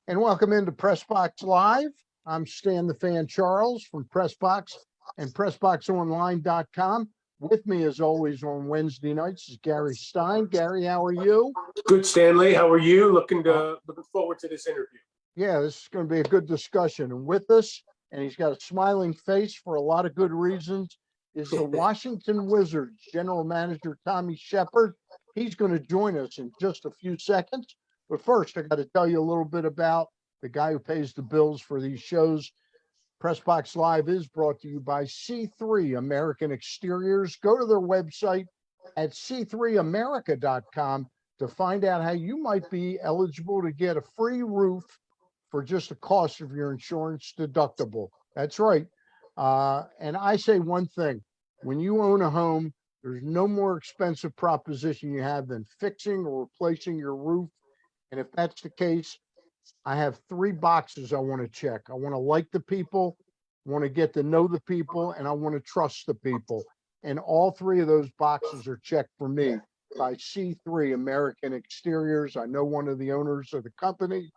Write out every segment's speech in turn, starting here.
And welcome into PressBox Live. I'm Stan the Fan Charles from PressBox and PressBoxOnline.com. With me, as always, on Wednesday nights is Gary Stein. Gary, how are you? Good, Stanley. How are you? Looking forward to this interview. Yeah, this is going to be a good discussion. And with us, and he's got a smiling face for a lot of good reasons, is the Washington Wizards General Manager Tommy Sheppard. He's going to join us in just a few seconds. But first, I got to tell you a little bit about the guy who pays the bills for these shows. PressBox Live is brought to you by C3 American Exteriors. Go to their website at c3america.com to find out how you might be eligible to get a free roof for just the cost of your insurance deductible. That's right. And I say one thing, when you own a home, there's no more expensive proposition you have than fixing or replacing your roof. And if that's the case, I have three boxes I want to check. I want to like the people, want to get to know the people, and I want to trust the people. And all three of those boxes are checked for me by C3 American Exteriors. I know one of the owners of the company.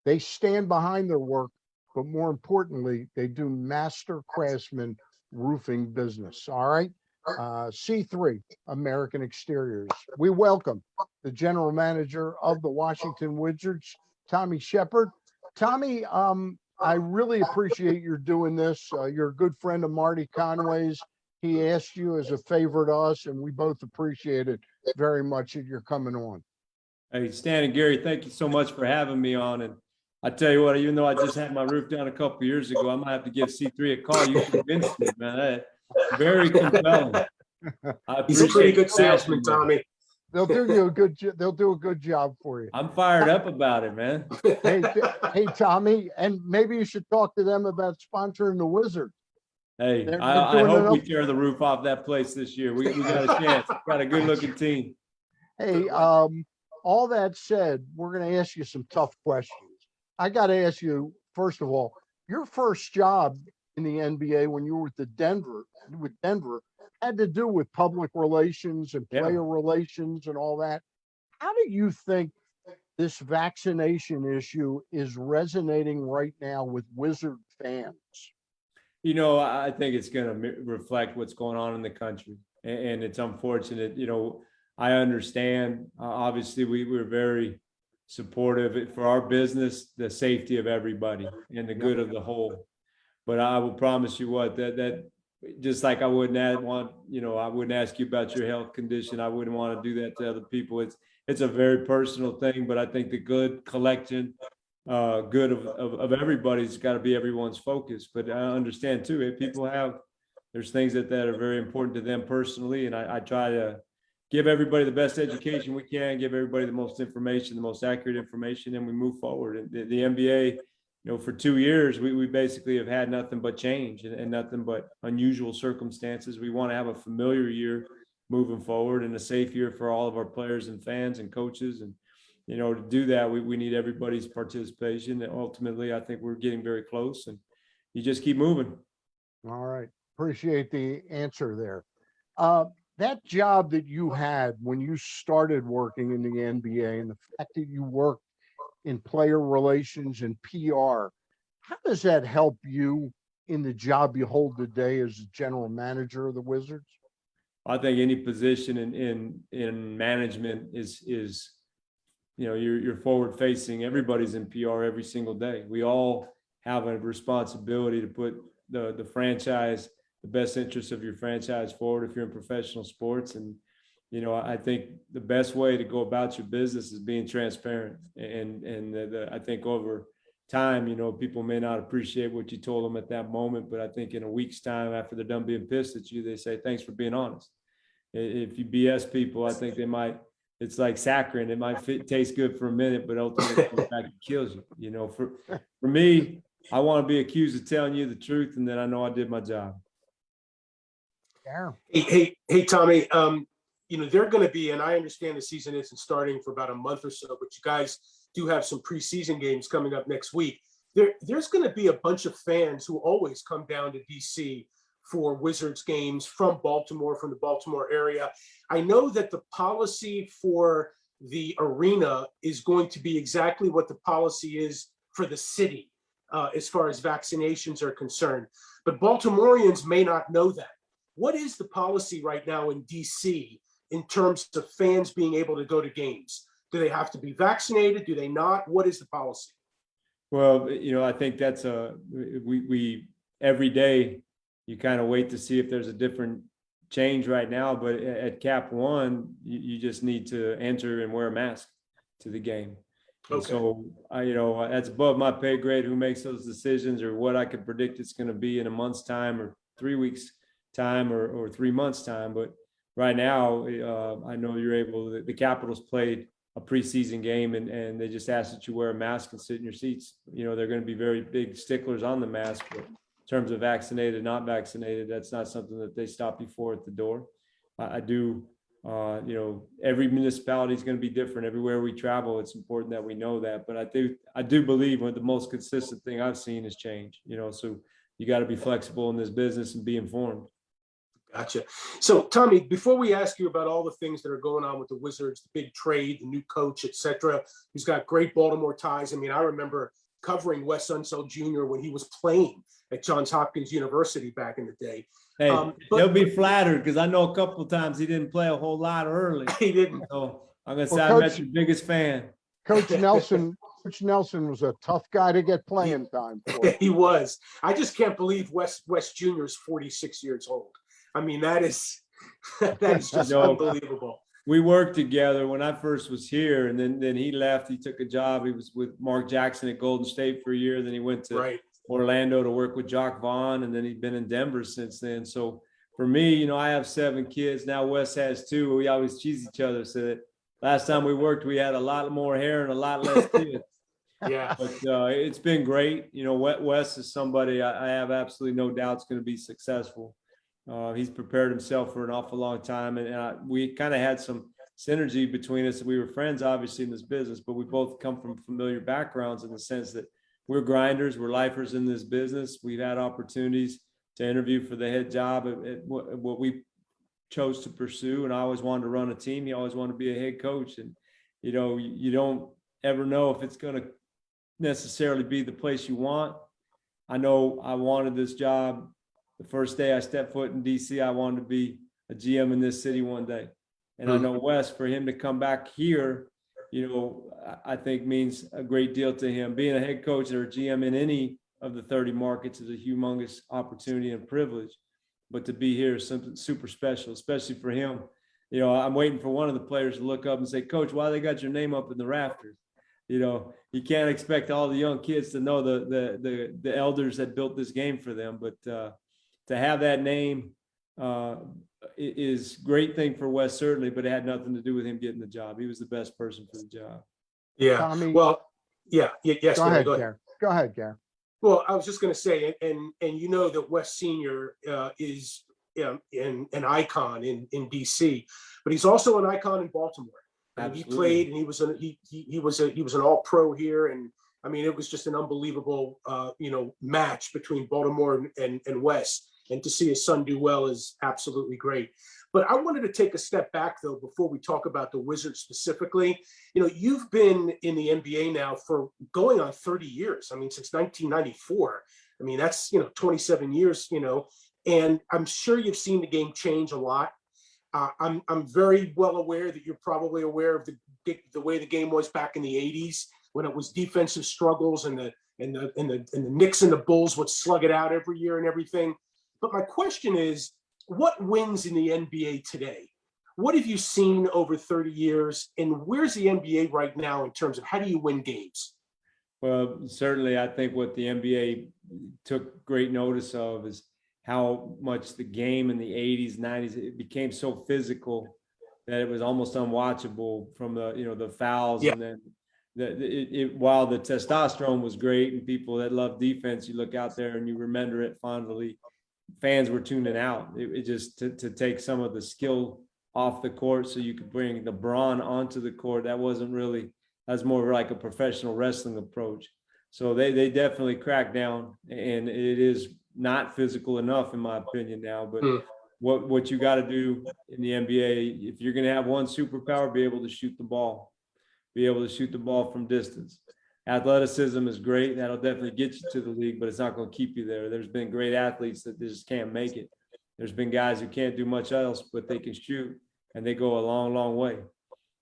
They stand behind their work, but more importantly, they do master craftsman roofing business. All right. C3 American Exteriors. We welcome the general manager of the Washington Wizards, Tommy Sheppard. Tommy, I really appreciate your doing this. You're a good friend of Marty Conway's. He asked you as a favor to us, and we both appreciate it very much that you're coming on. Hey, Stan and Gary, thank you so much for having me on. And I tell you what, even though I just had my roof done a couple of years ago, I might have to give C3 a call. You convinced me, man. Very compelling. He's a pretty good salesman, Tommy. They'll do a good job for you. I'm fired up about it, man. Hey, Tommy, and maybe you should talk to them about sponsoring the Wizards. Hey, I hope we tear the roof off that place this year. We got a chance. Got a good looking team. Hey, all that said, we're going to ask you some tough questions. I got to ask you, first of all, your first job in the NBA when you were with Denver had to do with public relations and player relations and all that. How do you think this vaccination issue is resonating right now with Wizard fans? You know, I think it's going to reflect what's going on in the country, and it's unfortunate. You know, I understand. Obviously, we're very supportive for our business, the safety of everybody and the good of the whole. But I will promise you what, that just like I wouldn't I wouldn't ask you about your health condition. I wouldn't want to do that to other people. It's a very personal thing, but I think the good collection, good of everybody's got to be everyone's focus. But I understand too, there's things that are very important to them personally. And I try to give everybody the best education we can, give everybody the most information, the most accurate information, and we move forward. And the NBA, you know, for 2 years, we basically have had nothing but change and nothing but unusual circumstances. We want to have a familiar year moving forward and a safe year for all of our players and fans and coaches. And, you know, to do that, we need everybody's participation. And ultimately, I think we're getting very close, and you just keep moving. All right. Appreciate the answer there. That job that you had when you started working in the NBA and the fact that you worked in player relations and PR, how does that help you in the job you hold today as general manager of the Wizards? I think any position in management is you know, you're forward facing. Everybody's in PR every single day. We all have a responsibility to put the franchise, the best interest of your franchise forward if you're in professional sports. And, you know, I think the best way to go about your business is being transparent. And I think over time, you know, people may not appreciate what you told them at that moment, but I think in a week's time after they're done being pissed at you, they say, thanks for being honest. If you BS people, I think it's like saccharin. It might taste good for a minute, but ultimately it kills you. You know, for me, I want to be accused of telling you the truth, and then I know I did my job. Yeah. Hey, Tommy. You know, they're going to be, and I understand the season isn't starting for about a month or so, but you guys do have some preseason games coming up next week. There's going to be a bunch of fans who always come down to DC for Wizards games from Baltimore, from the Baltimore area. I know that the policy for the arena is going to be exactly what the policy is for the city as far as vaccinations are concerned. But Baltimoreans may not know that. What is the policy right now in DC in terms of fans being able to go to games? Do they have to be vaccinated? Do they not? What is the policy? Well, I think that's we every day you kind of wait to see if there's a different change right now. But at Cap One, you just need to enter and wear a mask to the game. And Okay. so that's above my pay grade who makes those decisions or what I could predict it's going to be in a month's time or 3 weeks time or 3 months time. But right now, I know you're able. The Capitals played a preseason game and they just ask that you wear a mask and sit in your seats. They're going to be very big sticklers on the mask, but in terms of vaccinated, not vaccinated, that's not something that they stop you for at the door. I do, every municipality is going to be different. Everywhere we travel, it's important that we know that. But I do believe the most consistent thing I've seen is change, so you got to be flexible in this business and be informed. Gotcha. So, Tommy, before we ask you about all the things that are going on with the Wizards, the big trade, the new coach, etc., who's got great Baltimore ties. I mean, I remember covering Wes Unseld Jr. when he was playing at Johns Hopkins University back in the day. Hey, they'll be flattered because I know a couple of times he didn't play a whole lot early. He didn't. So I'm going to say I met your biggest fan. Coach Nelson was a tough guy to get playing time for. He was. I just can't believe Wes Jr. is 46 years old. I mean, that is just unbelievable. We worked together when I first was here, and then he left. He took a job. He was with Mark Jackson at Golden State for a year. Then he went to Orlando to work with Jock Vaughn, and then he's been in Denver since then. So for me, I have 7 kids. Now Wes has 2. We always tease each other. So that last time we worked, we had a lot more hair and a lot less kids. Yeah. But it's been great. Wes is somebody I have absolutely no doubt is going to be successful. He's prepared himself for an awful long time. And we kind of had some synergy between us. We were friends, obviously, in this business, but we both come from familiar backgrounds in the sense that we're grinders, we're lifers in this business. We've had opportunities to interview for the head job at what we chose to pursue. And I always wanted to run a team. You always want to be a head coach. And, you don't ever know if it's going to necessarily be the place you want. I know I wanted this job. The first day I stepped foot in DC, I wanted to be a GM in this city one day. And I know Wes, for him to come back here, I think means a great deal to him. Being a head coach or a GM in any of the 30 markets is a humongous opportunity and privilege. But to be here is something super special, especially for him. I'm waiting for one of the players to look up and say, Coach, why they got your name up in the rafters? You can't expect all the young kids to know the elders that built this game for them. But to have that name is a great thing for Wes, certainly, but it had nothing to do with him getting the job. He was the best person for the job. Yeah. Tommy, yes. Go ahead, Gary. Well, I was just going to say, and that Wes Senior is an icon in DC, but he's also an icon in Baltimore. He played, and he was an All-Pro here, and I mean, it was just an unbelievable match between Baltimore and Wes. And to see his son do well is absolutely great. But I wanted to take a step back, though, before we talk about the Wizards specifically. You've been in the NBA now for going on 30 years. I mean, since 1994. I mean, that's, 27 years, and I'm sure you've seen the game change a lot. I'm very well aware that you're probably aware of the way the game was back in the 80s when it was defensive struggles and the Knicks and the Bulls would slug it out every year and everything. But my question is, what wins in the NBA today? What have you seen over 30 years, and where's the NBA right now in terms of how do you win games? Well, certainly, I think what the NBA took great notice of is how much the game in the 80s, 90s, it became so physical that it was almost unwatchable from the fouls. Yeah. And then while the testosterone was great and people that love defense, you look out there and you remember it fondly, fans were tuning out. It just to take some of the skill off the court so you could bring the brawn onto the court. That was more like a professional wrestling approach. So they definitely cracked down, and it is not physical enough, in my opinion, now. But what you got to do in the NBA, if you're going to have one superpower, be able to shoot the ball from distance. Athleticism is great. That'll definitely get you to the league, but it's not going to keep you there. There's been great athletes that just can't make it. There's been guys who can't do much else, but they can shoot, and they go a long, long way.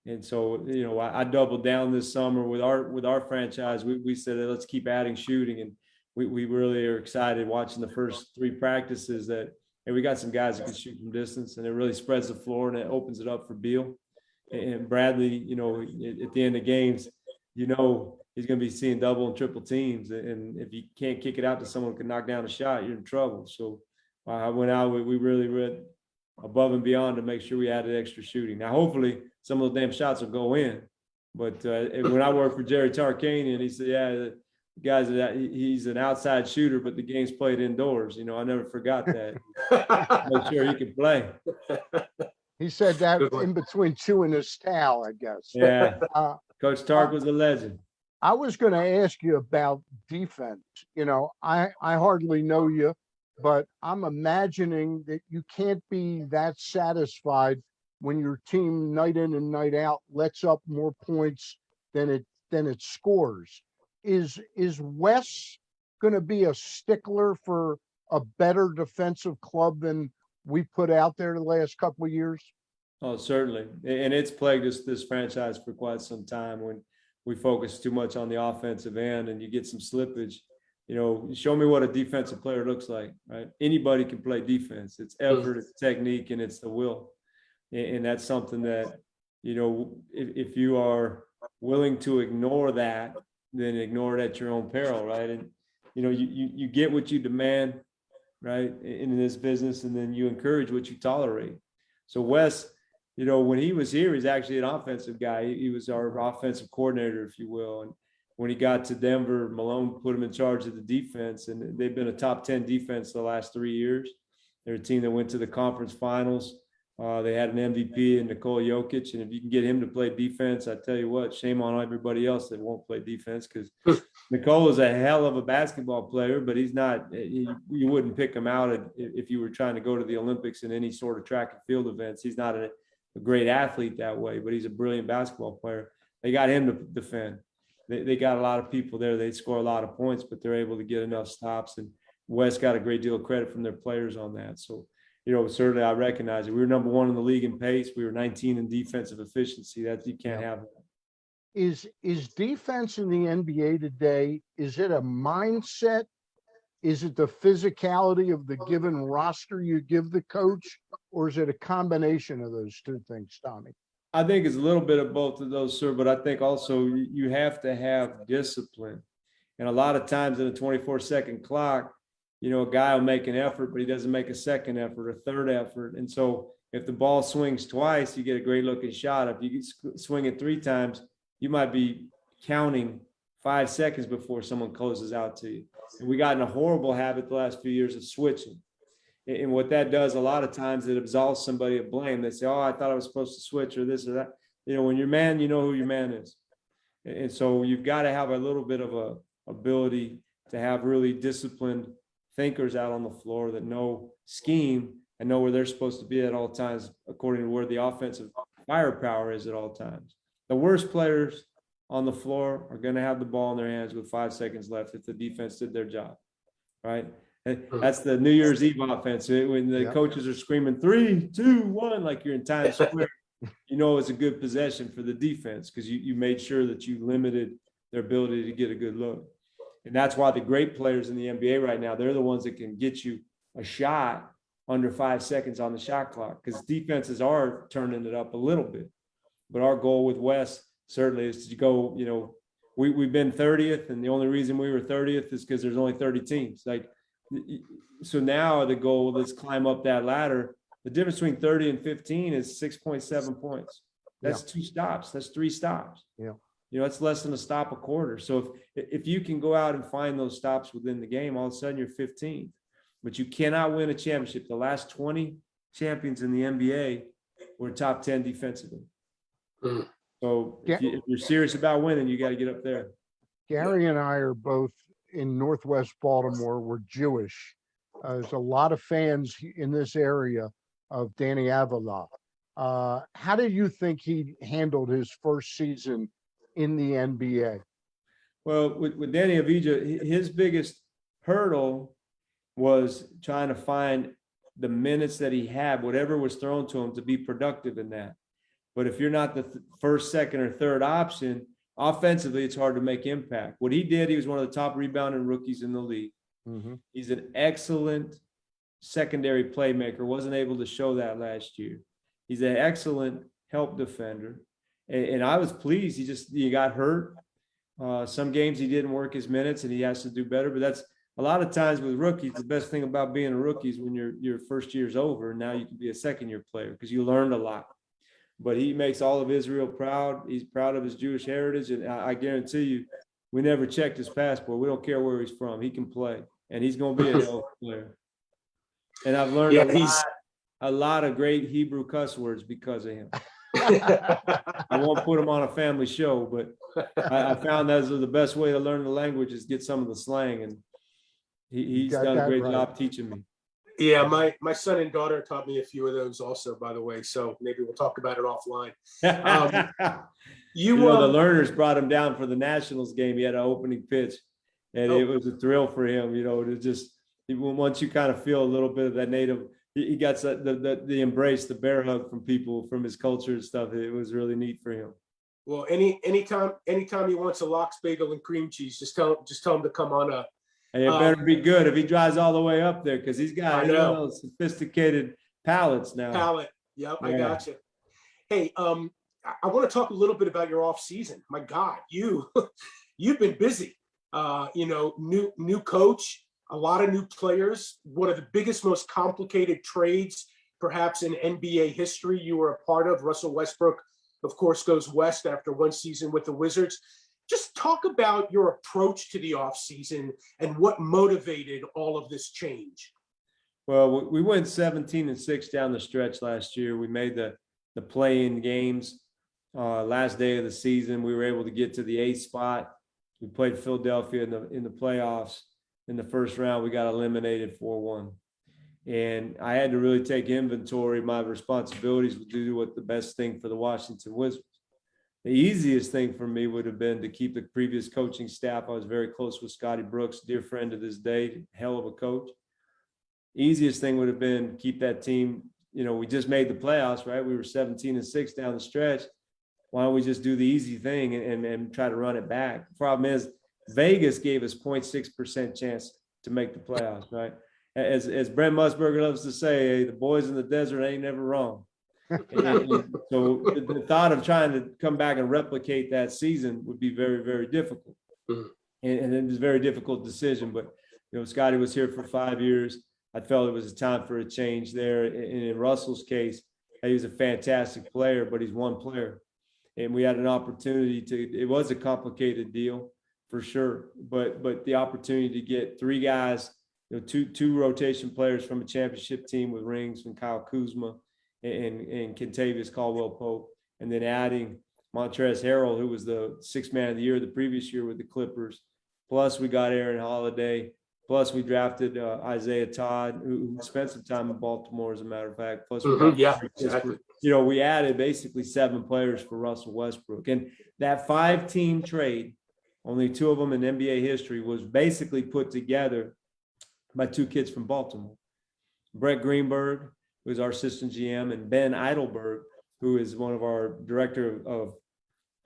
And so, I doubled down this summer with our franchise. We said, let's keep adding shooting, and we really are excited watching the first 3 practices that, hey, we got some guys that can shoot from distance, and it really spreads the floor and it opens it up for Beal and Bradley. At the end of games, he's going to be seeing double and triple teams, and if you can't kick it out to someone who can knock down a shot, you're in trouble. So I went out. We really went above and beyond to make sure we added extra shooting. Now, hopefully, some of those damn shots will go in. But when I worked for Jerry Tarkanian, he said, yeah, the guys, he's an outside shooter, but the game's played indoors. I never forgot that. Make sure he can play. He said that in between chewing his towel, I guess. Yeah. Coach Tark was a legend. I was going to ask you about defense. I hardly know you, but I'm imagining that you can't be that satisfied when your team night in and night out lets up more points than it scores. Is Wes going to be a stickler for a better defensive club than we put out there the last couple of years? Oh, certainly. And it's plagued this franchise for quite some time when we focus too much on the offensive end and you get some slippage. Show me what a defensive player looks like, right? Anybody can play defense. It's effort, it's technique, and it's the will. And that's something that, if you are willing to ignore that, then ignore it at your own peril, right? And, you get what you demand, right, in this business, and then you encourage what you tolerate. So Wes, when he was here, he's actually an offensive guy. He was our offensive coordinator, if you will. And when he got to Denver, Malone put him in charge of the defense, and they've been a top 10 defense the last 3 years. They're a team that went to the conference finals. They had an MVP in Nikola Jokic, and if you can get him to play defense, I tell you what, shame on everybody else that won't play defense, because Nikola's a hell of a basketball player, but he's not. You wouldn't pick him out if you were trying to go to the Olympics in any sort of track and field events. He's not a great athlete that way, but he's a brilliant basketball player. They got him to defend. They got a lot of people there. They score a lot of points, but they're able to get enough stops, and West got a great deal of credit from their players on that. So, certainly I recognize it. We were number 1 in the league in pace. We were 19 in defensive efficiency. That you can't have that. Is defense in the NBA today, is it a mindset? Is it the physicality of the given roster you give the coach, or is it a combination of those two things, Tommy? I think it's a little bit of both of those, sir, but I think also you have to have discipline. And a lot of times in a 24-second clock, a guy will make an effort, but he doesn't make a second effort, a third effort. And so if the ball swings twice, you get a great looking shot. If you swing it 3 times, you might be counting 5 seconds before someone closes out to you. And we got in a horrible habit the last few years of switching. And what that does, a lot of times it absolves somebody of blame. They say, oh, I thought I was supposed to switch or this or that. When you're man, you know who your man is. And so you've got to have a little bit of a ability to have really disciplined thinkers out on the floor that know scheme and know where they're supposed to be at all times, according to where the offensive firepower is at all times. The worst players on the floor are going to have the ball in their hands with 5 seconds left if the defense did their job, right? That's the New Year's Eve offense. When the coaches are screaming 3, 2, 1, like you're in Times Square, it's a good possession for the defense because you made sure that you limited their ability to get a good look. And that's why the great players in the NBA right now, they're the ones that can get you a shot under 5 seconds on the shot clock, because defenses are turning it up a little bit. But our goal with Wes certainly is to go, we've been 30th, and the only reason we were 30th is because there's only 30 teams. So now the goal is climb up that ladder. The difference between 30 and 15 is 6.7 points. That's 2 stops. That's 3 stops. Yeah. It's less than a stop a quarter. So if you can go out and find those stops within the game, all of a sudden you're 15th. But you cannot win a championship. The last 20 champions in the NBA were top 10 defensively. So if you're serious about winning, you got to get up there. Gary and I are both in Northwest Baltimore. We're Jewish. There's a lot of fans in this area of Danny Avila. How do you think he handled his first season in the NBA? Well, with Danny Avija, his biggest hurdle was trying to find the minutes that he had, whatever was thrown to him, to be productive in that. But if you're not the first, second, or third option, offensively, it's hard to make impact. What he did, he was one of the top rebounding rookies in the league. He's an excellent secondary playmaker. Wasn't able to show that last year. He's an excellent help defender. And I was pleased. He got hurt. Some games he didn't work his minutes and he has to do better. But that's a lot of times with rookies, the best thing about being a rookie is when your first year's over and now you can be a second year player because you learned a lot. But he makes all of Israel proud. He's proud of his Jewish heritage. And I guarantee you, we never checked his passport. We don't care where he's from. He can play. And he's going to be a hell of a player. And I've learned a lot of great Hebrew cuss words because of him. I won't put him on a family show, but I found that's the best way to learn the language is get some of the slang. And he's done a great job teaching me. Yeah, my son and daughter taught me a few of those also, by the way. So maybe we'll talk about it offline. You know, the learners brought him down for the Nationals game. He had an opening pitch, and it was a thrill for him. You know, to just once you kind of feel a little bit of that native, he got the embrace, the bear hug from people from his culture and stuff. It was really neat for him. Well, anytime he wants a lox bagel and cream cheese, just tell him to come on up. Hey, it better be good if he drives all the way up there because he's got sophisticated palates now. Palate. Yep, yeah. I got you. Hey, I want to talk a little bit about your off season. My God, you've been busy. New coach, a lot of new players. One of the biggest, most complicated trades, perhaps in NBA history, you were a part of. Russell Westbrook, of course, goes west after one season with the Wizards. Just talk about your approach to the offseason and what motivated all of this change. Well, we went 17-6 down the stretch last year. We made the play-in games. Last day of the season, we were able to get to the 8th spot. We played Philadelphia in the playoffs. In the first round, we got eliminated 4-1. And I had to really take inventory of my responsibilities to do what the best thing for the Washington Wizards. The easiest thing for me would have been to keep the previous coaching staff. I was very close with Scotty Brooks, dear friend to this day, hell of a coach. Easiest thing would have been keep that team. You know, we just made the playoffs, right? We were 17-6 down the stretch. Why don't we just do the easy thing and try to run it back? The problem is Vegas gave us 0.6% chance to make the playoffs, right? As Brent Musburger loves to say, hey, the boys in the desert ain't never wrong. And so the thought of trying to come back and replicate that season would be very, very difficult. And it was a very difficult decision. But, you know, Scotty was here for 5 years. I felt it was a time for a change there. And in Russell's case, he was a fantastic player, but he's one player. And we had an opportunity it was a complicated deal for sure. But the opportunity to get 3 guys, you know, two rotation players from a championship team with rings, and Kyle Kuzma and Kentavious Caldwell-Pope, and then adding Montrezl Harrell, who was the 6th man of the year the previous year with the Clippers. Plus we got Aaron Holiday. Plus we drafted Isaiah Todd, who spent some time in Baltimore, as a matter of fact. Plus exactly. You know, we added basically 7 players for Russell Westbrook. And that 5-team trade, only 2 of them in NBA history, was basically put together by 2 kids from Baltimore. Brett Greenberg, who is our assistant GM, and Ben Eidelberg, who is one of our director of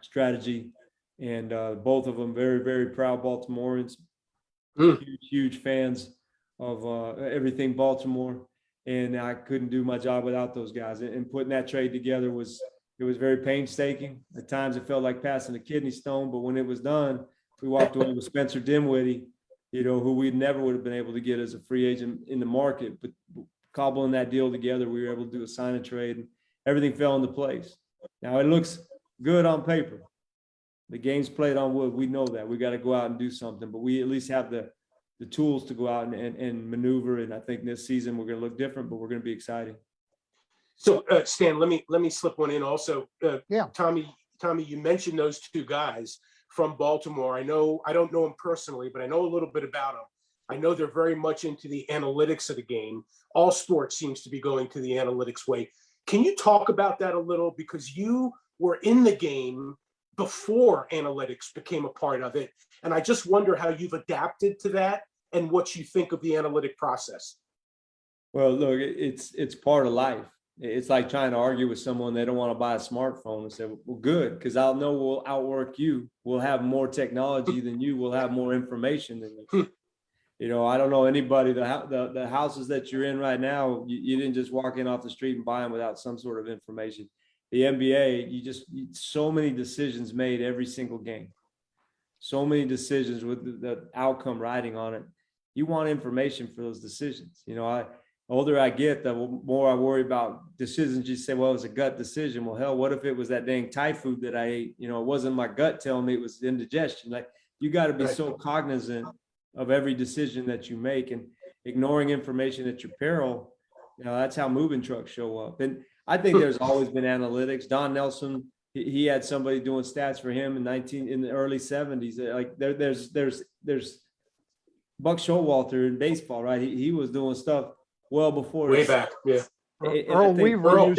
strategy. And both of them very, very proud Baltimoreans, huge fans of everything Baltimore. And I couldn't do my job without those guys. And putting that trade together was very painstaking. At times it felt like passing a kidney stone, but when it was done, we walked away with Spencer Dinwiddie, you know, who we never would have been able to get as a free agent in the market. But cobbling that deal together, we were able to do a sign and trade, and everything fell into place. Now it looks good on paper. The game's played on wood. We know that. We got to go out and do something, but we at least have the tools to go out and maneuver. And I think this season we're going to look different, but we're going to be exciting. So Stan, let me slip one in also. Tommy, you mentioned those 2 guys from Baltimore. I don't know them personally, but I know a little bit about them. I know they're very much into the analytics of the game. All sports seems to be going to the analytics way. Can you talk about that a little? Because you were in the game before analytics became a part of it. And I just wonder how you've adapted to that and what you think of the analytic process. Well, look, it's part of life. It's like trying to argue with someone they don't want to buy a smartphone and say, well, good, because I'll know we'll outwork you. We'll have more technology than you. We'll have more information than you. You know, I don't know anybody, the houses that you're in right now, you didn't just walk in off the street and buy them without some sort of information. The NBA, so many decisions made every single game. So many decisions with the outcome riding on it. You want information for those decisions. You know, the older I get, the more I worry about decisions. You say, well, it was a gut decision. Well, hell, what if it was that dang Thai food that I ate? You know, it wasn't my gut telling me, it was indigestion. Like, you got to be so cognizant of every decision that you make, and ignoring information at your peril. You know, that's how moving trucks show up. And I think there's always been analytics. Don Nelson, he had somebody doing stats for him in the early 70s. Like there's Buck Showalter in baseball, right? He was doing stuff well before way back. Yeah. Earl Weaver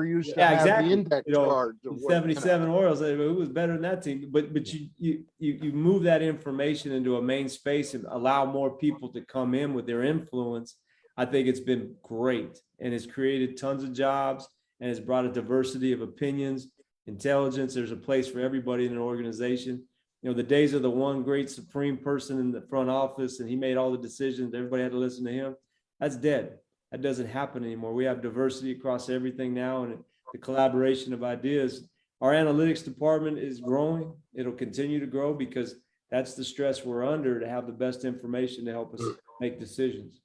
used to have the index cards. The 77 Orioles, it was better than that team. But you move that information into a main space and allow more people to come in with their influence. I think it's been great, and it's created tons of jobs, and it's brought a diversity of opinions, intelligence. There's a place for everybody in an organization. You know, the days of the one great supreme person in the front office, and he made all the decisions, everybody had to listen to him. That's dead. That doesn't happen anymore. We have diversity across everything now, and the collaboration of ideas. Our analytics department is growing. It'll continue to grow because that's the stress we're under, to have the best information to help us make decisions.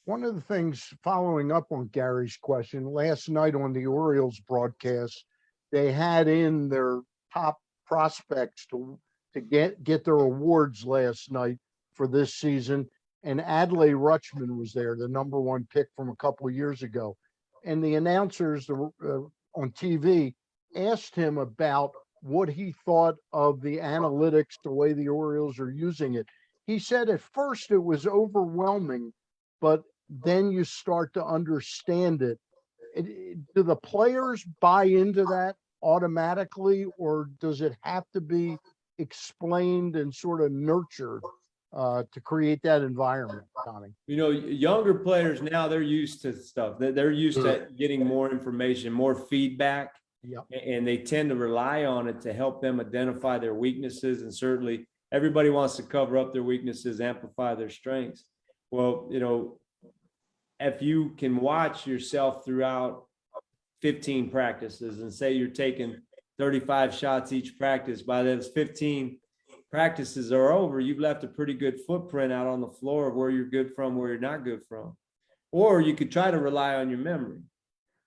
One of the things, following up on Gary's question, last night on the Orioles broadcast, they had in their top prospects to get their awards last night for this season. And Adley Rutschman was there, the #1 pick from a couple of years ago. And the announcers on TV asked him about what he thought of the analytics, the way the Orioles are using it. He said at first it was overwhelming, but then you start to understand it. Do the players buy into that automatically, or does it have to be explained and sort of nurtured to create that environment, Tommy? You know, younger players now, they're used to stuff. They're used to getting more information, more feedback, and they tend to rely on it to help them identify their weaknesses. And certainly everybody wants to cover up their weaknesses, amplify their strengths. Well, you know, if you can watch yourself throughout 15 practices and say you're taking 35 shots each practice, by those 15 practices are over, you've left a pretty good footprint out on the floor of where you're good from, where you're not good from. Or you could try to rely on your memory.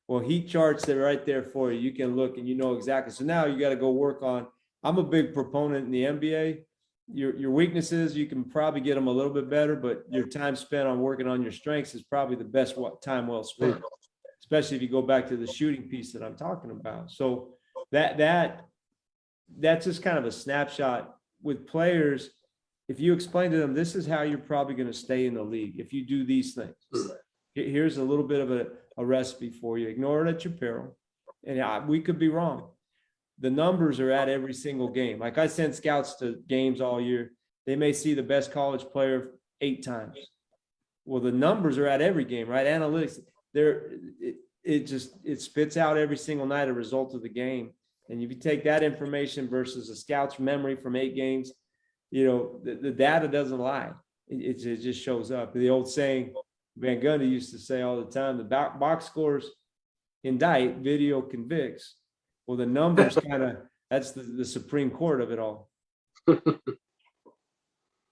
Well, heat charts are right there for you. You can look and you know exactly. So now you got to go work on, I'm a big proponent in the NBA. Your weaknesses, you can probably get them a little bit better, but your time spent on working on your strengths is probably the best time well spent, especially if you go back to the shooting piece that I'm talking about. So that's just kind of a snapshot. With players, if you explain to them, this is how you're probably going to stay in the league if you do these things. Here's a little bit of a recipe for you. Ignore it at your peril. And we could be wrong. The numbers are at every single game. Like, I send scouts to games all year. They may see the best college player 8 times. Well, the numbers are at every game, right? Analytics, it spits out every single night a result of the game. And if you take that information versus a scout's memory from 8 games, you know, the data doesn't lie. It just shows up. The old saying Van Gundy used to say all the time, the box scores indict, video convicts. Well, the numbers that's the Supreme Court of it all.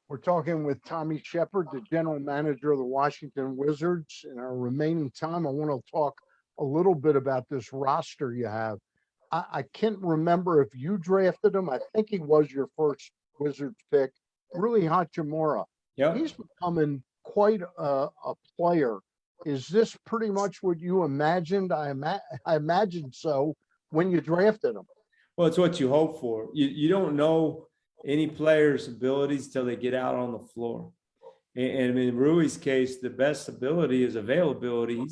We're talking with Tommy Sheppard, the general manager of the Washington Wizards. In our remaining time, I want to talk a little bit about this roster you have. I can't remember if you drafted him. I think he was your first Wizards pick, Rui Hachimura. Yeah, he's becoming quite a player. Is this pretty much what you imagined? I imagined so when you drafted him. Well, it's what you hope for. You don't know any player's abilities till they get out on the floor. And in Rui's case, the best ability is availability.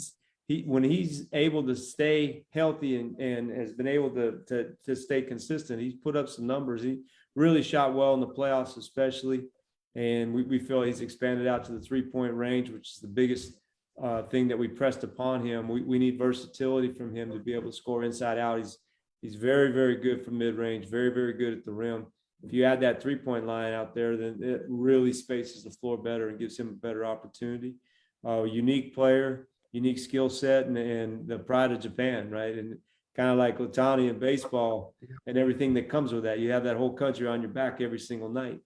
when he's able to stay healthy and has been able to stay consistent, he's put up some numbers. He really shot well in the playoffs, especially. And we feel he's expanded out to the 3-point range, which is the biggest thing that we pressed upon him. We need versatility from him to be able to score inside out. He's very, very good from mid-range, very, very good at the rim. If you add that 3-point line out there, then it really spaces the floor better and gives him a better opportunity. Unique player, unique skill set, and the pride of Japan, right? And kind of like Otani in baseball and everything that comes with that. You have that whole country on your back every single night.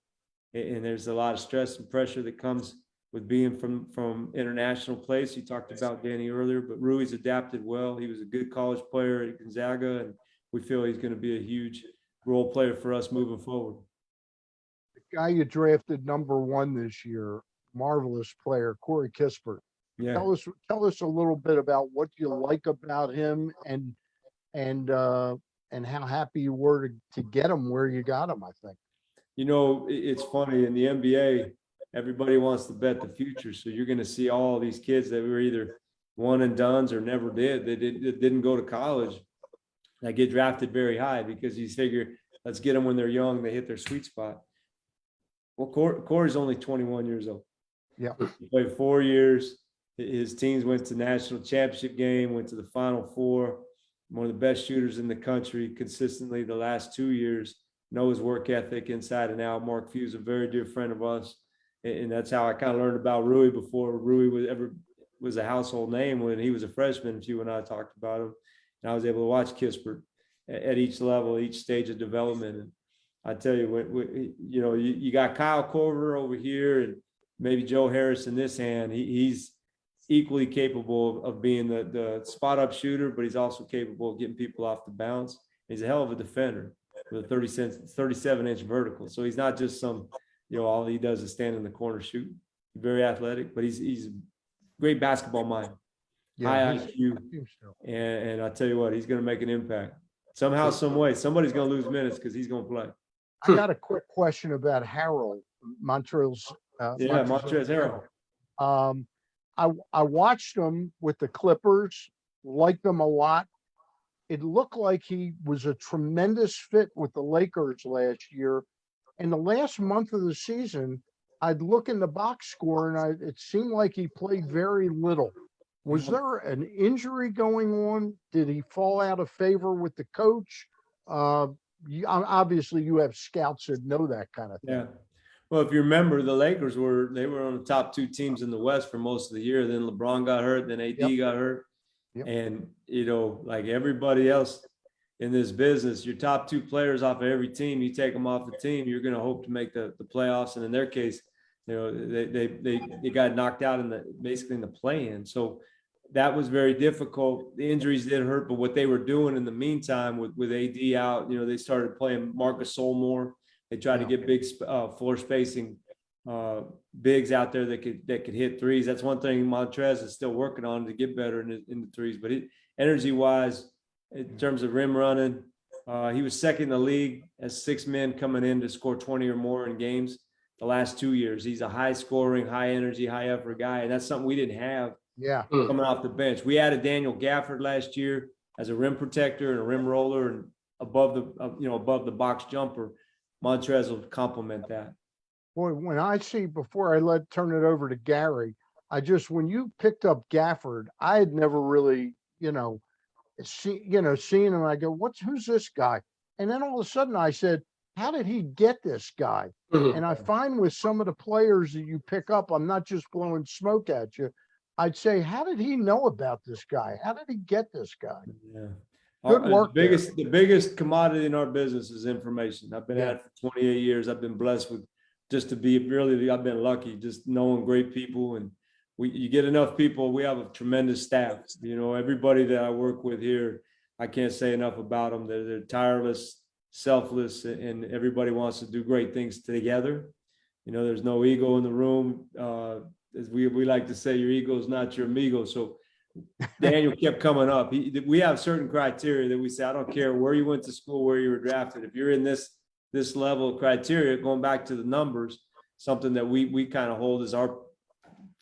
And there's a lot of stress and pressure that comes with being from international place. You talked about Danny earlier, but Rui's adapted well. He was a good college player at Gonzaga, and we feel he's going to be a huge role player for us moving forward. The guy you drafted #1 this year, marvelous player, Corey Kispert. Yeah. Tell us a little bit about what you like about him and how happy you were to get him where you got him, I think. You know, it's funny in the NBA, everybody wants to bet the future. So you're going to see all these kids that were either one and dones or never did. They didn't go to college. That get drafted very high because you figure, let's get them when they're young. They hit their sweet spot. Well, Corey's only 21 years old. Yeah. He played 4 years. His teams went to national championship game, went to the Final Four. One of the best shooters in the country consistently the last 2 years. Know his work ethic inside and out. Mark Few's a very dear friend of us. And that's how I kind of learned about Rui before Rui was a household name. When he was a freshman, Few and I talked about him. And I was able to watch Kispert at each level, each stage of development. And I tell you, you got Kyle Korver over here and maybe Joe Harris in this hand. He's equally capable of being the spot up shooter, but he's also capable of getting people off the bounce. He's a hell of a defender with a 37-inch vertical. So he's not just some, all he does is stand in the corner shoot. He's very athletic, but he's a great basketball mind. High IQ. And I tell you what, he's going to make an impact. Somehow, some way, somebody's going to lose minutes because he's going to play. I got a quick question about Harrell, Montrezl Harrell. I watched him with the Clippers, liked him a lot. It looked like he was a tremendous fit with the Lakers last year. In the last month of the season, I'd look in the box score and it seemed like he played very little. Was there an injury going on? Did he fall out of favor with the coach? Obviously, you have scouts that know that kind of thing. Yeah. Well, if you remember, the Lakers were on the top 2 teams in the West for most of the year. Then LeBron got hurt, then AD got hurt. Yep. And, like everybody else in this business, your top 2 players off of every team, you take them off the team, you're going to hope to make the playoffs. And in their case, they got knocked out basically in the play-in. So that was very difficult. The injuries did hurt, but what they were doing in the meantime with AD out, they started playing Marcus Gasol more. They tried to get big floor spacing bigs out there that could hit threes. That's one thing Montrez is still working on to get better in the threes. But energy-wise, in terms of rim running, he was second in the league as 6 men coming in to score 20 or more in games the last 2 years. He's a high-scoring, high-energy, high-effort guy, and that's something we didn't have coming off the bench. We added Daniel Gafford last year as a rim protector and a rim roller and above the box jumper. Montrez will complement that. Boy, when I see, before I turn it over to Gary, when you picked up Gafford, I had never really, seen him. I go, who's this guy? And then all of a sudden I said, how did he get this guy? Mm-hmm. And I find with some of the players that you pick up, I'm not just blowing smoke at you. I'd say, how did he know about this guy? How did he get this guy? Yeah. Good work. The biggest commodity in our business is information. I've been at it for 28 years. I've been blessed with I've been lucky just knowing great people, and you get enough people. We have a tremendous staff. Everybody that I work with here, I can't say enough about them. They're tireless, selfless, and everybody wants to do great things together. There's no ego in the room. As we like to say, your ego is not your amigo. So Daniel kept coming up. We have certain criteria that we say, I don't care where you went to school, where you were drafted. If you're in this level of criteria, going back to the numbers, something that we kind of hold as our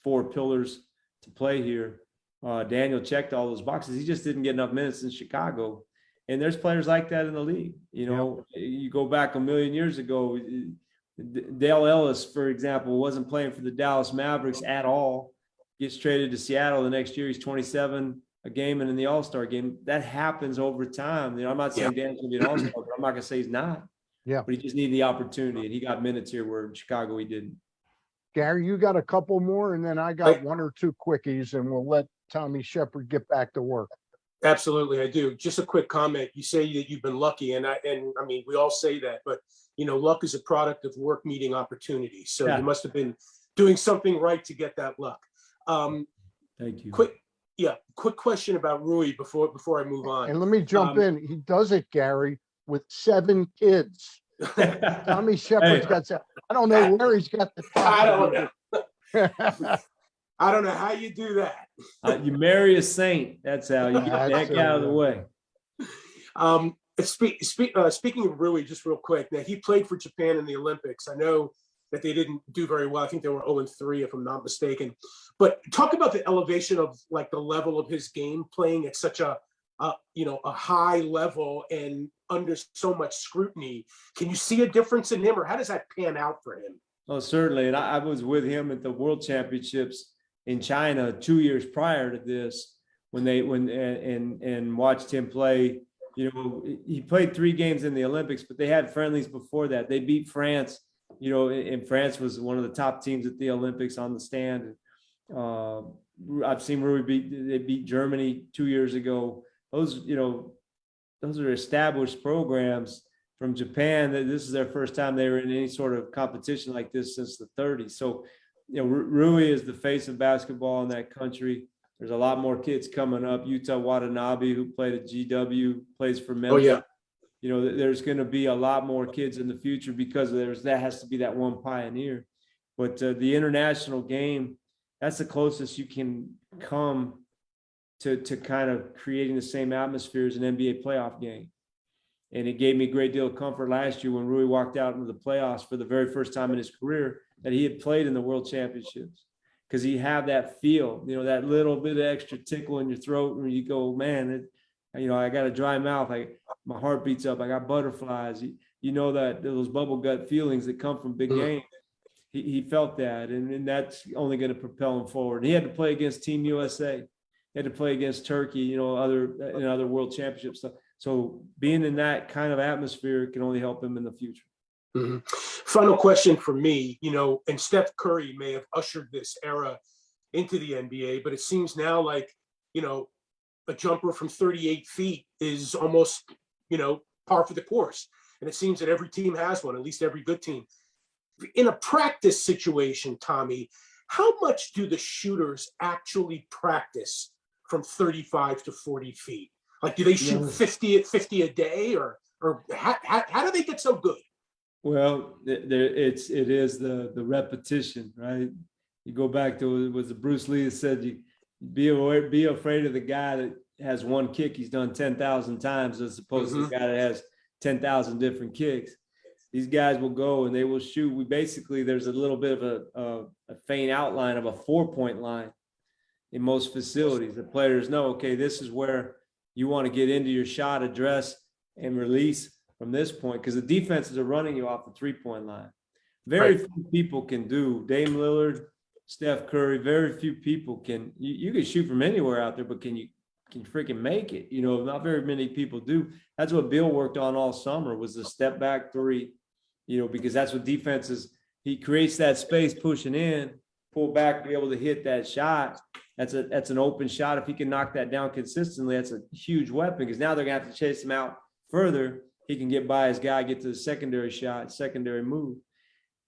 4 pillars to play here. Daniel checked all those boxes. He just didn't get enough minutes in Chicago. And there's players like that in the league. You know, you go back a million years ago, Dale Ellis, for example, wasn't playing for the Dallas Mavericks at all. Gets traded to Seattle the next year. He's 27 a game and in the All-Star game. That happens over time. You know, I'm not saying Dan's gonna be an All-Star, but I'm not gonna say he's not. Yeah. But he just needed the opportunity, and he got minutes here where in Chicago he didn't. Gary, you got a couple more, and then I got one or two quickies, and we'll let Tommy Sheppard get back to work. Absolutely, I do. Just a quick comment. You say that you've been lucky, and I mean, we all say that, but you know, luck is a product of work meeting opportunity. So you must have been doing something right to get that luck. Thank you. Quick question about Rui before I move on. And let me jump in. He does it, Gary, with 7 kids. Tommy Sheppard's got 7. I don't know where he's got the time. I don't know. I don't know how you do that. You marry a saint. That's how you get the heck out of the way. Speaking of Rui, just real quick, now he played for Japan in the Olympics. I know that they didn't do very well. I think they were 0-3, if I'm not mistaken. But talk about the elevation of like the level of his game, playing at such a high level and under so much scrutiny. Can you see a difference in him, or how does that pan out for him? Oh, certainly. And I was with him at the World Championships in China 2 years prior to this, and watched him play. You know, he played 3 games in the Olympics, but they had friendlies before that. They beat France. You know, and France was one of the top teams at the Olympics on the stand. I've seen Rui beat Germany 2 years ago. Those are established programs from Japan. That this is their first time they were in any sort of competition like this since the 30s. So, you know, Rui is the face of basketball in that country. There's a lot more kids coming up. Yuta Watanabe, who played at GW, plays for Memphis. Oh, yeah. You know, there's going to be a lot more kids in the future because that has to be that one pioneer. But the international game, that's the closest you can come to kind of creating the same atmosphere as an NBA playoff game. And it gave me a great deal of comfort last year when Rui walked out into the playoffs for the very first time in his career that he had played in the World Championships, because he had that feel, you know, that little bit of extra tickle in your throat when you go, man, I got a dry mouth. My heart beats up. I got butterflies. You know, that those bubble gut feelings that come from big games. He felt that, and that's only going to propel him forward. He had to play against Team USA. He had to play against Turkey, you know, other world championships. So being in that kind of atmosphere can only help him in the future. Mm-hmm. Final question for me, you know, and Steph Curry may have ushered this era into the NBA, but it seems now like, you know, a jumper from 38 feet is almost, you know, par for the course. And it seems that every team has one, at least every good team. In a practice situation, Tommy, how much do the shooters actually practice from 35 to 40 feet? Like, do they shoot 50 a day, or how do they get so good? Well, it is the repetition, right? You go back to, was it Bruce Lee that said, you be afraid of the guy that has one kick he's done 10,000 times as opposed to the guy that has 10,000 different kicks. These guys will go and they will shoot. There's a little bit of a faint outline of a 4-point line in most facilities. The players know, okay, this is where you want to get into your shot, address, and release from this point, because the defenses are running you off the 3-point line. Very few people can do. Dame Lillard, Steph Curry, very few people can. You can shoot from anywhere out there, but can you freaking make it? You know, not very many people do. That's what Bill worked on all summer, was the step back 3, you know, because that's what defenses, he creates that space pushing in, pull back, be able to hit that shot. That's an open shot. If he can knock that down consistently, that's a huge weapon, because now they're going to have to chase him out further. He can get by his guy, get to the secondary shot, secondary move.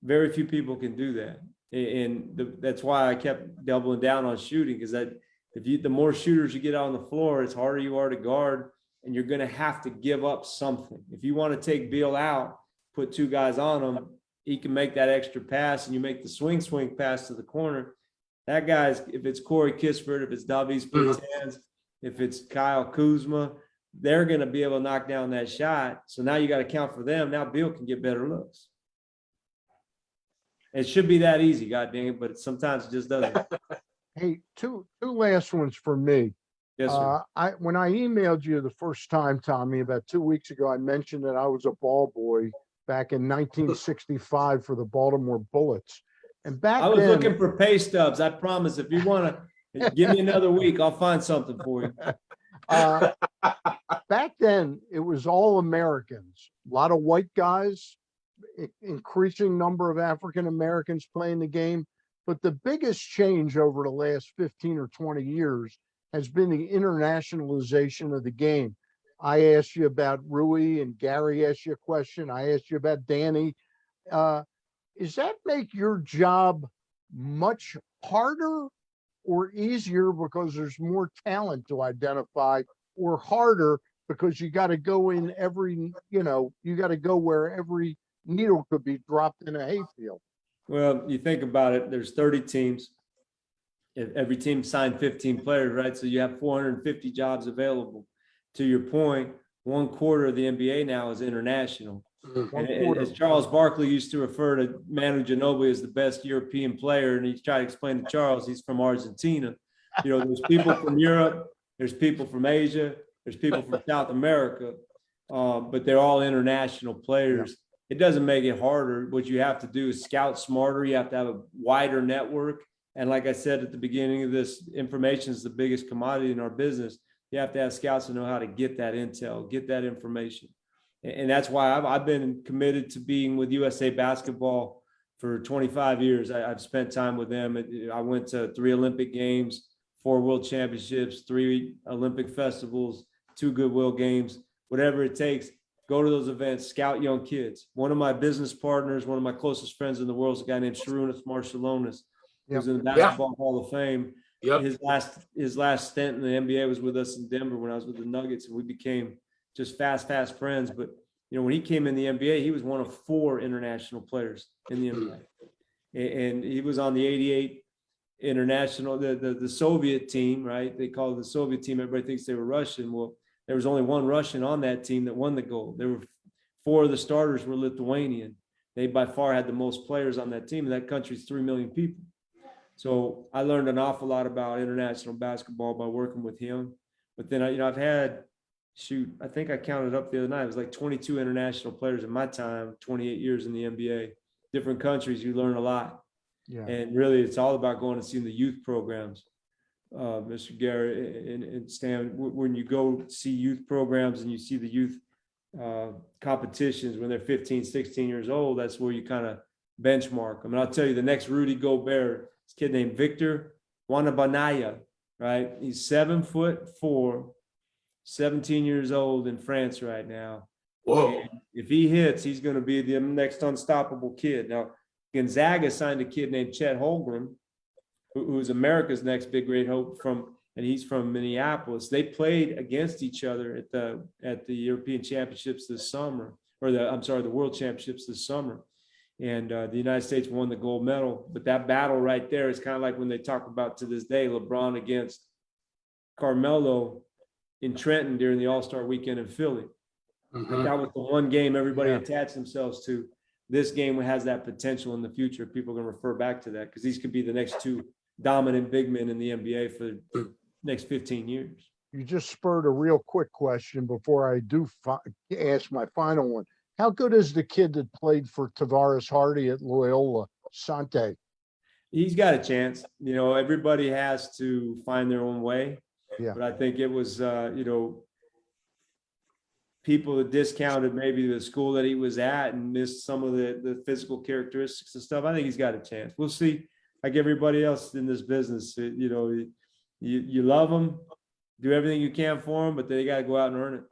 Very few people can do that. And that's why I kept doubling down on shooting, because the more shooters you get out on the floor, it's harder you are to guard, and you're going to have to give up something. If you want to take Beal out, put 2 guys on him, he can make that extra pass, and you make the swing pass to the corner. That guy's, if it's Corey Kispert, if it's Davis Bertans, if it's Kyle Kuzma, they're going to be able to knock down that shot. So now you got to count for them. Now Beal can get better looks. It should be that easy, God dang it, but sometimes it just doesn't. Hey, two last ones for me. Yes, sir. When I emailed you the first time, Tommy, about 2 weeks ago, I mentioned that I was a ball boy back in 1965 for the Baltimore Bullets. And back I was then, looking for pay stubs. I promise if you want to give me another week, I'll find something for you. uh, back then it was all Americans, a lot of white guys, increasing number of African Americans playing the game. But the biggest change over the last 15 or 20 years has been the internationalization of the game. I asked you about Rui, and Gary asked you a question. I asked you about Danny. Uh, does that make your job much harder or easier because there's more talent to identify, or harder because you got to go in every, you got to go where every needle could be dropped in a hayfield? Well, you think about it, there's 30 teams. If every team signed 15 players, right? So you have 450 jobs available. To your point, 1/4 of the NBA now is international. And as Charles Barkley used to refer to Manu Ginobili as the best European player, and he tried to explain to Charles he's from Argentina. There's people from Europe, there's people from Asia, there's people from South America, but they're all international players. It doesn't make it harder. What you have to do is scout smarter. You have to have a wider network. And like I said at the beginning of this, information is the biggest commodity in our business. You have to have scouts to know how to get that intel, get that information. And that's why I've been committed to being with USA Basketball for 25 years. I've spent time with them. I went to 3 Olympic Games, 4 World Championships, 3 Olympic festivals, 2 Goodwill Games, whatever it takes. Go to those events, scout young kids. One of my business partners, one of my closest friends in the world is a guy named Sharunas Marshallonis, who's in the Basketball Hall of Fame. Yep. His last stint in the NBA was with us in Denver when I was with the Nuggets, and we became just fast friends. But when he came in the NBA, he was one of 4 international players in the NBA, and he was on the '88 international, the Soviet team, right? They call it the Soviet team. Everybody thinks they were Russian. Well, there was only one Russian on that team that won the gold. There were 4 of the starters were Lithuanian. They by far had the most players on that team, and that country's 3 million people. So I learned an awful lot about international basketball by working with him. But then I've had, I think I counted up the other night. It was like 22 international players in my time, 28 years in the NBA. Different countries, you learn a lot. Yeah. And really, it's all about going and seeing the youth programs. Mr. Gary and Stan, when you go see youth programs and you see the youth competitions when they're 15, 16 years old, that's where you kind of benchmark. I mean, I'll tell you, the next Rudy Gobert, this kid named Victor Wanabanaya, right? He's 7'4", 17 years old in France right now. Whoa. And if he hits, he's going to be the next unstoppable kid. Now, Gonzaga signed a kid named Chet Holmgren, who's America's next big great hope and he's from Minneapolis. They played against each other at the European Championships this summer, or the World Championships this summer. And the United States won the gold medal. But that battle right there is kind of like when they talk about to this day, LeBron against Carmelo in Trenton during the All-Star weekend in Philly. Mm-hmm. Like that was the one game everybody attached themselves to. This game has that potential in the future. People are going to refer back to that because these could be the next 2 dominant big men in the NBA for the next 15 years. You just spurred a real quick question before I do ask my final one. How good is the kid that played for Tavares Hardy at Loyola, Sante? He's got a chance. Everybody has to find their own way. Yeah. But I think it was, people that discounted maybe the school that he was at and missed some of the physical characteristics and stuff. I think he's got a chance. We'll see. Like everybody else in this business, you love them, do everything you can for them, but they got to go out and earn it.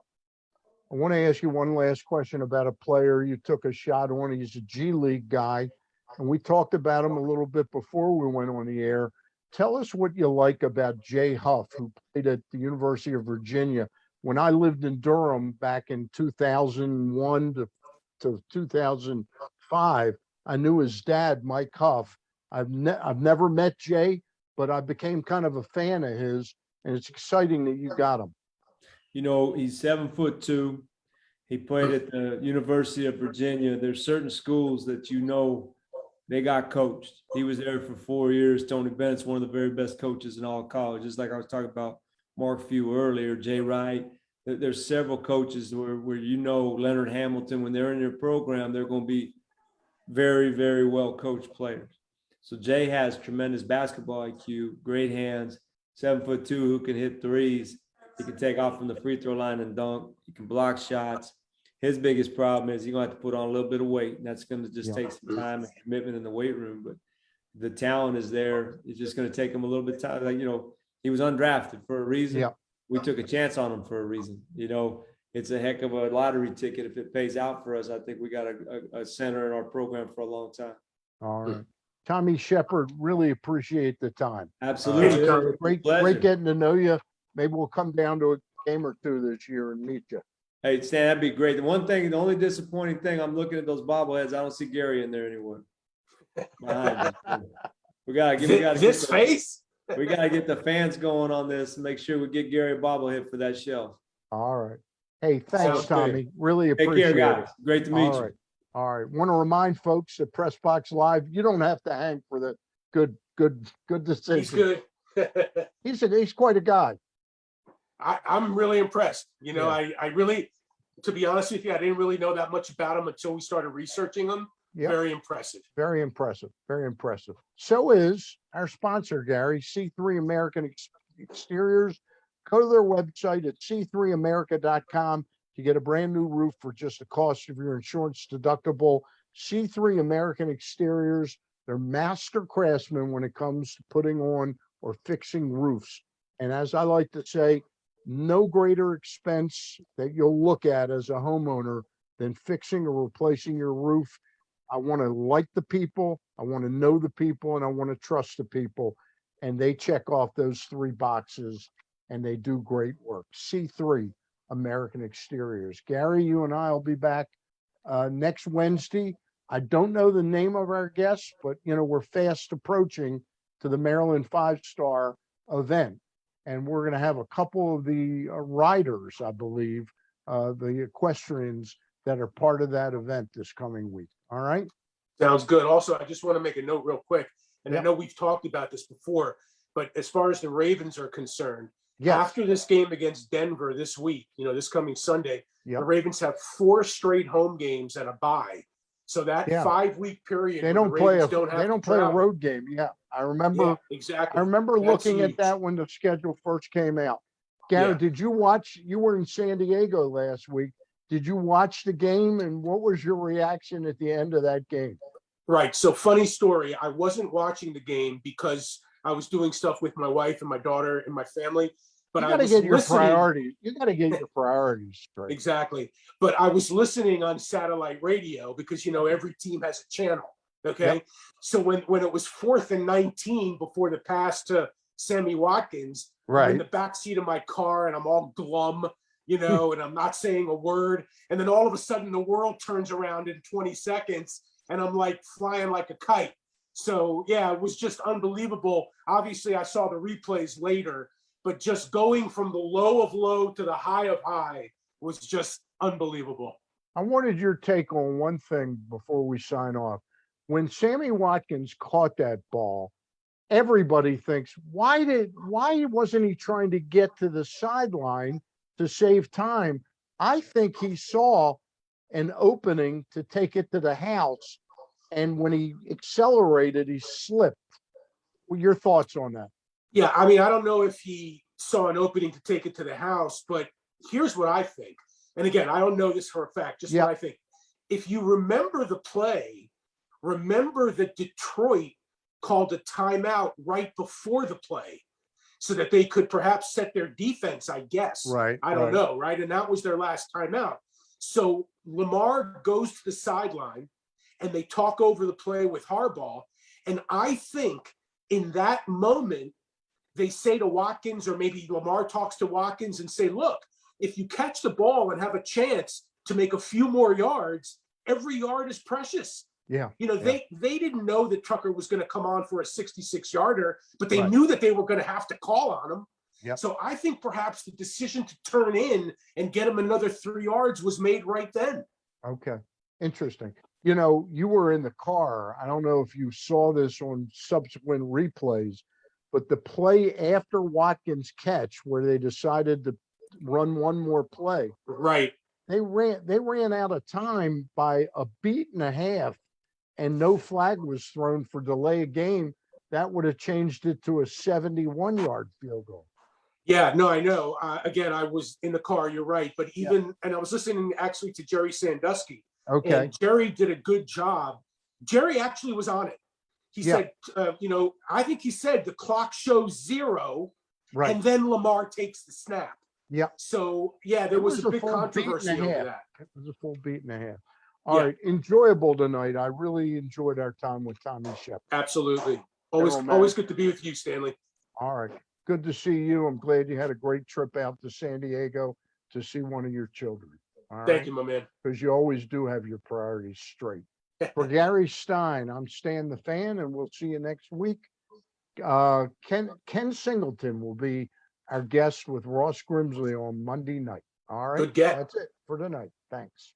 I want to ask you one last question about a player you took a shot on. He's a G League guy, and we talked about him a little bit before we went on the air. Tell us what you like about Jay Huff, who played at the University of Virginia. When I lived in Durham back in 2001 to 2005, I knew his dad, Mike Huff. I've never met Jay, but I became kind of a fan of his, and it's exciting that you got him. He's 7'2". He played at the University of Virginia. There's certain schools that they got coached. He was there for 4 years. Tony Bennett's one of the very best coaches in all college. Just like I was talking about Mark Few earlier, Jay Wright. There's several coaches where Leonard Hamilton, when they're in their program, they're going to be very, very well coached players. So Jay has tremendous basketball IQ, great hands, 7'2", who can hit threes. He can take off from the free throw line and dunk. He can block shots. His biggest problem is he's going to have to put on a little bit of weight, and that's going to just take some time and commitment in the weight room. But the talent is there. It's just going to take him a little bit of time. Like, he was undrafted for a reason. Yeah. We took a chance on him for a reason. It's a heck of a lottery ticket. If it pays out for us, I think we got a center in our program for a long time. All right. Tommy Sheppard, really appreciate the time. Absolutely. Great getting to know you. Maybe we'll come down to a game or two this year and meet you. Hey, Stan, that'd be great. The only disappointing thing, I'm looking at those bobbleheads. I don't see Gary in there anywhere. We gotta this face. We gotta get the fans going on this and make sure we get Gary a bobblehead for that shelf. All right. Hey, thanks, Sounds Tommy. good. Really Take appreciate care, it. guys. Great to meet All you. right. All right. Want to remind folks that Press Box Live, you don't have to hang for the good decision. He's good. He's quite a guy. I'm really impressed. Yeah. I really, to be honest with you, I didn't really know that much about him until we started researching him. Yep. Very impressive. Very impressive. Very impressive. So is our sponsor, Gary, C3 American Exteriors. Go to their website at c3america.com to get a brand new roof for just the cost of your insurance deductible. C3 American Exteriors, they're master craftsmen when it comes to putting on or fixing roofs. And as I like to say, no greater expense that you'll look at as a homeowner than fixing or replacing your roof. I want to like the people, I want to know the people, and I want to trust the people. And they check off those three boxes and they do great work. C3 American Exteriors. Gary, you and I will be back next Wednesday. I don't know the name of our guests, but we're fast approaching to the Maryland 5-Star event. And we're going to have a couple of the riders, I believe, the equestrians that are part of that event this coming week. All right. Sounds good. Also, I just want to make a note real quick. And Yep. I know we've talked about this before, but as far as the Ravens are concerned, Yes. after this game against Denver this week, this coming Sunday, Yep. the Ravens have 4 straight home games and a bye. So that Yeah. 5-week period, They where don't the play Ravens don't have they to don't play a travel. road game. Yeah. I remember Yeah, exactly. I remember That's looking at huge. that when the schedule first came out. Gary, Yeah. did you watch? You were in San Diego last week. Did you watch the game, and what was your reaction at the end of that game? Right. So funny story. I wasn't watching the game because I was doing stuff with my wife and my daughter and my family. But You I got to was get your listening. priorities. You got to get your priorities straight. Exactly. But I was listening on satellite radio because, every team has a channel. Okay. Yep. So when it was 4th and 19 before the pass to Sammy Watkins, I'm in Right. the backseat of my car and I'm all glum, and I'm not saying a word. And then all of a sudden the world turns around in 20 seconds and I'm like flying like a kite. So yeah, it was just unbelievable. Obviously I saw the replays later, but just going from the low of low to the high of high was just unbelievable. I wanted your take on one thing before we sign off. When Sammy Watkins caught that ball, everybody thinks, why wasn't he trying to get to the sideline to save time? I think he saw an opening to take it to the house, and when he accelerated, he slipped. Well, your thoughts on that? Yeah, I mean, I don't know if he saw an opening to take it to the house, but here's what I think. And again, I don't know this for a fact, just Yeah. what I think. If you remember the play, remember that Detroit called a timeout right before the play so that they could perhaps set their defense, I guess. Right. I don't know, right? And that was their last timeout. So Lamar goes to the sideline and they talk over the play with Harbaugh. And I think in that moment, they say to Watkins, or maybe Lamar talks to Watkins and say, look, if you catch the ball and have a chance to make a few more yards, every yard is precious. Yeah. They didn't know that Trucker was going to come on for a 66-yarder, but they Right. knew that they were going to have to call on him. Yep. So I think perhaps the decision to turn in and get him another 3 yards was made right then. Okay. Interesting. You know, you were in the car. I don't know if you saw this on subsequent replays, but the play after Watkins' catch where they decided to run one more play, Right. they ran out of time by a beat and a half, and no flag was thrown for delay of game. That would have changed it to a 71-yard field goal. Yeah, no, I know. Again, I was in the car. You're right. But even, and I was listening actually to Jerry Sandusky. Okay. And Jerry did a good job. Jerry actually was on it. He said, I think he said the clock shows 0, Right. and then Lamar takes the snap. Yeah. So, yeah, there was a big full beat and a controversy over half. that. It was a full beat and a half. All right. Enjoyable tonight. I really enjoyed our time with Tommy Sheppard. Absolutely. Always good to be with you, Stanley. All right. Good to see you. I'm glad you had a great trip out to San Diego to see one of your children. All Thank right? you, my man. Because you always do have your priorities straight. For Gary Stein, I'm Stan the Fan, and we'll see you next week. Ken Singleton will be our guest with Ross Grimsley on Monday night. All right. Good get. That's it for tonight. Thanks.